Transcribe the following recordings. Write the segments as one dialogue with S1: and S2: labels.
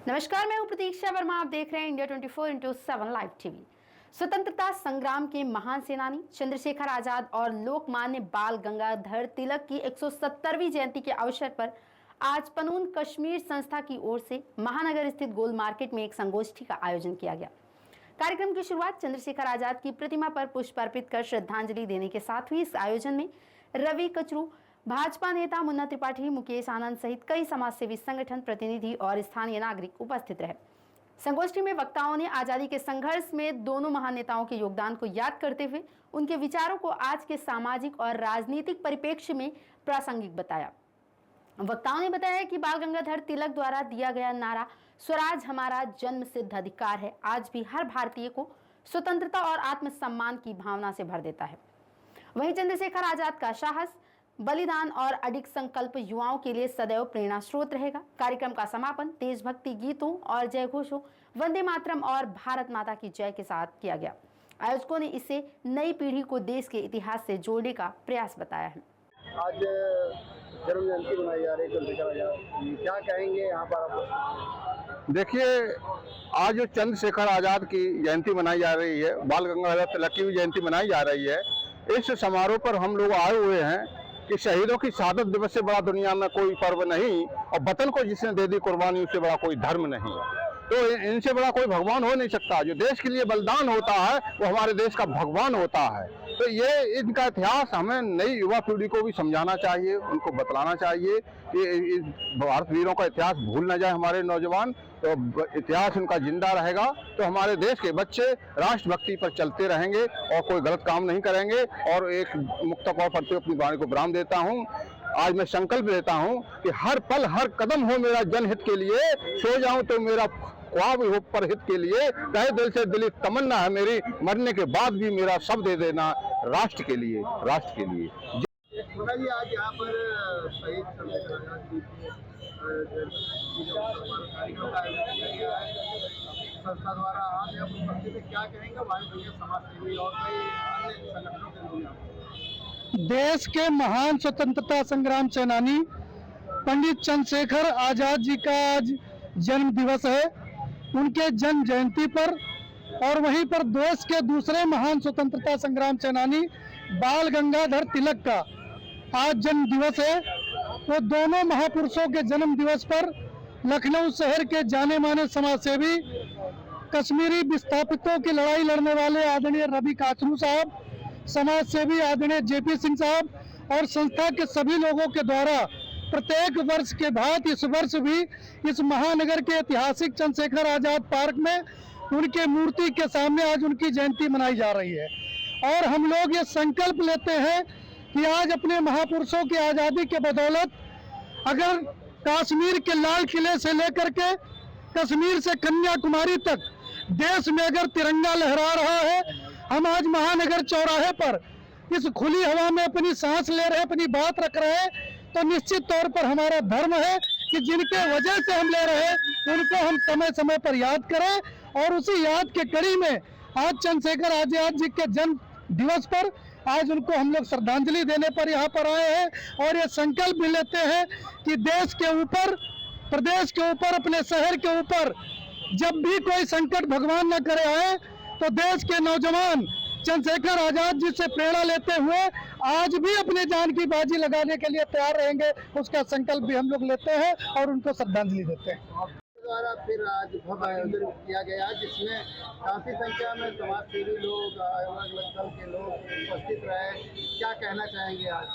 S1: नमस्कार, मैं हूं प्रतीक्षा वर्मा। आप देख रहे हैं इंडिया 24/7 लाइव टीवी। स्वतंत्रता संग्राम के महान सेनानी चंद्रशेखर आजाद और लोकमान्य बाल गंगाधर तिलक की 170वीं जयंती के अवसर पर आज पनून कश्मीर संस्था की ओर से महानगर स्थित गोल मार्केट में एक संगोष्ठी का आयोजन किया गया। कार्यक्रम की शुरुआत चंद्रशेखर आजाद की प्रतिमा पर पुष्प अर्पित कर श्रद्धांजलि देने के साथ हुई। इस आयोजन में रवि कचरू, भाजपा नेता मुन्ना त्रिपाठी, मुकेश आनंद सहित कई समाजसेवी संगठन प्रतिनिधि और स्थानीय नागरिक उपस्थित रहे। संगोष्ठी में वक्ताओं ने आजादी के संघर्ष में दोनों महान नेताओं के योगदान को याद करते हुए उनके विचारों को आज के सामाजिक और राजनीतिक परिप्रेक्ष्य में प्रासंगिक बताया। वक्ताओं ने बताया कि बाल गंगाधर तिलक द्वारा दिया गया नारा स्वराज हमारा जन्म सिद्ध अधिकार है आज भी हर भारतीय को स्वतंत्रता और आत्मसम्मान की भावना से भर देता है। वहीं चंद्रशेखर आजाद का साहस, बलिदान और अडिग संकल्प युवाओं के लिए सदैव प्रेरणा स्रोत रहेगा। कार्यक्रम का समापन देशभक्ति गीतों और जय घोषों, वंदे मातरम और भारत माता की जय के साथ किया गया। आयोजकों ने इसे नई पीढ़ी को देश के इतिहास से जोड़ने का प्रयास बताया है।
S2: आज जन्म जयंती मनाई जा रही है चंद्रशेखर आजाद, क्या कहेंगे यहाँ पर आप?
S3: देखिए, आज जो चंद्रशेखर आजाद की जयंती मनाई जा रही है, बाल गंगाधर तिलक की भी जयंती मनाई जा रही है। इस समारोह पर हम लोग आए हुए हैं कि शहीदों की शहादत दिवस से बड़ा दुनिया में कोई पर्व नहीं और वतन को जिसने दे दी कुर्बानी उससे बड़ा कोई धर्म नहीं। तो इनसे बड़ा कोई भगवान हो नहीं सकता। जो देश के लिए बलिदान होता है वो हमारे देश का भगवान होता है। तो ये इनका इतिहास हमें नई युवा पीढ़ी को भी समझाना चाहिए, उनको बतलाना चाहिए कि भारत वीरों का इतिहास भूल न जाए हमारे नौजवान। तो इतिहास उनका जिंदा रहेगा तो हमारे देश के बच्चे राष्ट्रभक्ति पर चलते रहेंगे और कोई गलत काम नहीं करेंगे। और एक मुक्तक और पढ़ते अपनी वाणी को विराम देता हूँ। आज मैं संकल्प लेता हूँ कि हर पल हर कदम हो मेरा जनहित के लिए, सो जाऊं तो मेरा ख्वाब हो पर हित के लिए, तहे दिल से दिली तमन्ना है मेरी, मरने के बाद भी मेरा सब दे देना राष्ट्र के लिए, राष्ट्र के लिए।
S2: जी, आज यहाँ पर शहीद चंद्रशेखर आजाद जी कार्यक्रम का आयोजन किया गया है संस्था द्वारा। आज आप उपस्थित है, क्या कहेंगे वायु समाज सेवी और कई अन्य संगठनों के लोग?
S4: देश के महान स्वतंत्रता संग्राम सेनानी पंडित चंद्रशेखर आजाद जी का आज जन्म दिवस है। उनके जन्म जयंती पर और वहीं पर देश के दूसरे महान स्वतंत्रता संग्राम सेनानी बाल गंगाधर तिलक का आज जन्म दिवस है। वो दोनों महापुरुषों के जन्म दिवस पर लखनऊ शहर के जाने माने समाजसेवी, कश्मीरी विस्थापितों की लड़ाई लड़ने वाले आदरणीय रवि कचरू साहब, समाज सेवी आदरणीय जेपी सिंह साहब और संस्था के सभी लोगों के द्वारा प्रत्येक वर्ष के भांति इस वर्ष भी इस महानगर के ऐतिहासिक चंद्रशेखर आजाद पार्क में उनके मूर्ति के सामने आज उनकी जयंती मनाई जा रही है। और हम लोग ये संकल्प लेते हैं कि आज अपने महापुरुषों की आज़ादी के बदौलत अगर कश्मीर के लाल किले से लेकर के कश्मीर से कन्याकुमारी तक देश में अगर तिरंगा लहरा रहा है, हम आज महानगर चौराहे पर इस खुली हवा में अपनी सांस ले रहे, अपनी बात रख रहे हैं, तो निश्चित तौर पर हमारा धर्म है कि जिनके वजह से हम ले रहे हैं उनको हम समय समय पर याद करें। और उसी याद के कड़ी में आज चंद्रशेखर आजाद जी के जन्म दिवस पर आज उनको हम लोग श्रद्धांजलि देने पर यहाँ पर आए हैं और ये संकल्प भी लेते हैं कि देश के ऊपर, प्रदेश के ऊपर, अपने शहर के ऊपर जब भी कोई संकट भगवान न करे आए तो देश के नौजवान चंद्रशेखर आजाद जी से प्रेरणा लेते हुए आज भी अपने जान की बाजी लगाने के लिए तैयार रहेंगे। उसका संकल्प भी हम लोग लेते हैं और उनको श्रद्धांजलि देते हैं।
S2: द्वारा फिर आज भव्य आयोजन किया गया जिसमें काफी संख्या में समाज सेवी लोग, अलग अलग दल के लोग उपस्थित रहे। क्या कहना चाहेंगे आज?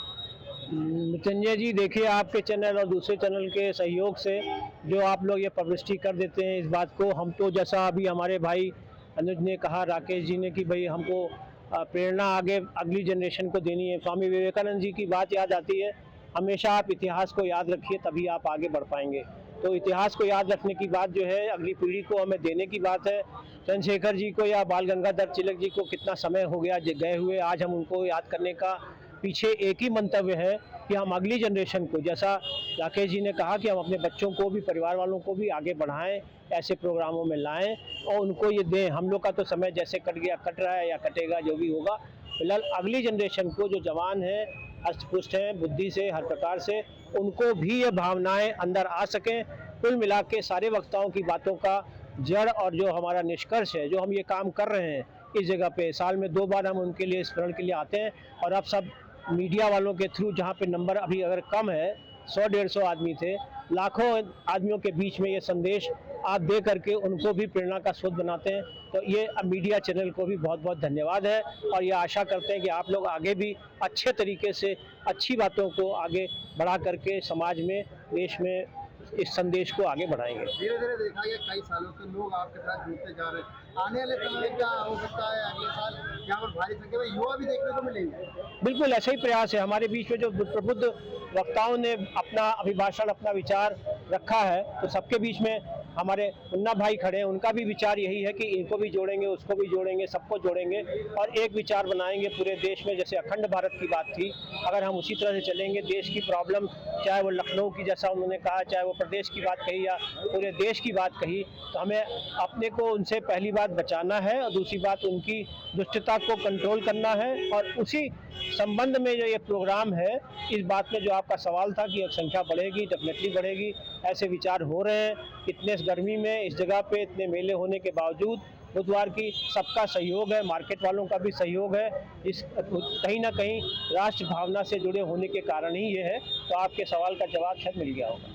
S5: संजय जी, देखिए, आपके चैनल और दूसरे चैनल के सहयोग से जो आप लोग ये पब्लिसिटी कर देते हैं इस बात को, हम तो जैसा अभी हमारे भाई अनुज ने कहा, राकेश जी ने, कि भाई हमको प्रेरणा आगे अगली जनरेशन को देनी है। स्वामी विवेकानंद जी की बात याद आती है, हमेशा आप इतिहास को याद रखिए तभी आप आगे बढ़ पाएंगे। तो इतिहास को याद रखने की बात जो है अगली पीढ़ी को हमें देने की बात है। चंद्रशेखर जी को या बाल गंगाधर तिलक जी को कितना समय हो गया गए हुए, आज हम उनको याद करने का पीछे एक ही मंतव्य है कि हम अगली जनरेशन को, जैसा राकेश जी ने कहा, कि हम अपने बच्चों को भी, परिवार वालों को भी आगे बढ़ाएं, ऐसे प्रोग्रामों में लाएं और उनको ये दें। हम लोग का तो समय जैसे कट गया, कट रहा है या कटेगा, जो भी होगा, फिलहाल अगली जनरेशन को, जो जवान है, हष्ट पुष्ट हैं बुद्धि से, हर प्रकार से, उनको भी ये भावनाएं अंदर आ सकें कुल मिला के सारे वक्ताओं की बातों का जड़ और जो हमारा निष्कर्ष है, जो हम ये काम कर रहे हैं इस जगह पे, साल में 2 बार हम उनके लिए स्मरण के लिए आते हैं। और अब सब मीडिया वालों के थ्रू, जहाँ पे नंबर अभी अगर कम है, 100-150 आदमी थे, लाखों आदमियों के बीच में ये संदेश आप दे करके उनको भी प्रेरणा का स्रोत बनाते हैं। तो ये मीडिया चैनल को भी बहुत बहुत धन्यवाद है, और ये आशा करते हैं कि आप लोग आगे भी अच्छे तरीके से अच्छी बातों को आगे बढ़ा करके समाज में, देश में इस संदेश को आगे बढ़ाएंगे।
S2: धीरे धीरे देखा गया कई सालों से लोग आपके साथ जुड़ते जा रहे हैं। आने वाले समय में क्या हो सकता है, अगले साल यहाँ पर भारी संख्या में युवा भी देखने को मिलेंगे?
S5: बिल्कुल ऐसा ही प्रयास है। हमारे बीच में जो प्रबुद्ध वक्ताओं ने अपना अभिभाषण, अपना विचार रखा है, तो सबके बीच में हमारे मुन्ना भाई खड़े हैं, उनका भी विचार यही है कि इनको भी जोड़ेंगे, उसको भी जोड़ेंगे, सबको जोड़ेंगे और एक विचार बनाएंगे पूरे देश में। जैसे अखंड भारत की बात थी, अगर हम उसी तरह से चलेंगे, देश की प्रॉब्लम, चाहे वो लखनऊ की जैसा उन्होंने कहा, चाहे वो प्रदेश की बात कही या पूरे देश की बात कही, तो हमें अपने को उनसे पहली बात बचाना है और दूसरी बात उनकी दुष्टता को कंट्रोल करना है। और उसी संबंध में जो ये प्रोग्राम है, इस बात में जो आपका सवाल था कि संख्या बढ़ेगी, डेफिनेटली बढ़ेगी, ऐसे विचार हो रहे हैं। इतने गर्मी में इस जगह पे इतने मेले होने के बावजूद बुधवार की सबका सहयोग है, मार्केट वालों का भी सहयोग है। इस कहीं ना कहीं राष्ट्र भावना से जुड़े होने के कारण ही ये है। तो आपके सवाल का जवाब शायद मिल गया होगा।